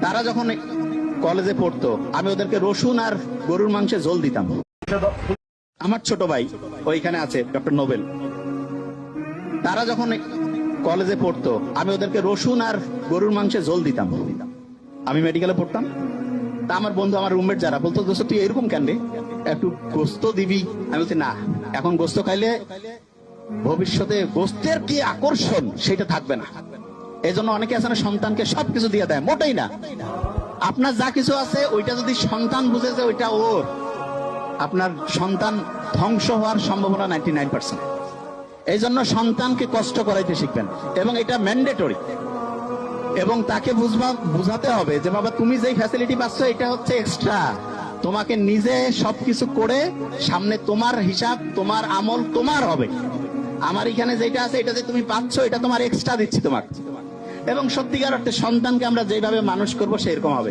তারা যখন কলেজে পড়তো আমি ওদেরকে রসুন আর গরুর মাংসে ঝোল দিতাম। আমার ছোট ভাই ওইখানে আছে, ডক্টর নোবেল। তারা যখন কলেজে পড়তো আমি ওদেরকে রসুন আর গরুর মাংসে ঝোল দিতাম। আমি মেডিকেলে পড়তাম, তা আমার বন্ধু, আমার রুমমেট যারা বলতো, দোস্ত তুই এরকম কেন রে, একটু গোস্ত দিবি। আমি বলছি না, এখন গোস্ত খাইলে ভবিষ্যতে গোস্তের কি আকর্ষণ সেটা থাকবে না। এই জন্য অনেকে আছে না, সন্তানকে সবকিছু দিয়ে দেয়। মোটেই না। আপনার যা কিছু আছে ওইটা যদি সন্তান বুঝে যে ওইটা ওর, আপনার সন্তান ধ্বংস হওয়ার সম্ভাবনা 99%। এই জন্য সন্তানকে কষ্ট করাইতে শিখবেন, এবং এটা ম্যান্ডেটরি। এবং তাকে বুঝাতে হবে যে বাবা তুমি যেই ফ্যাসিলিটি পাচ্ছ এটা হচ্ছে এক্সট্রা, তোমাকে নিজে সবকিছু করে সামনে তোমার হিসাব, তোমার আমল তোমার হবে। আমার এখানে যেটা আছে এটা যে তুমি পাচ্ছ এটা তোমার এক্সট্রা দিচ্ছি তোমাকে। এবং সত্যিকার অর্থে সন্তানকে আমরা যেভাবে মানুষ করবো সেরকম হবে।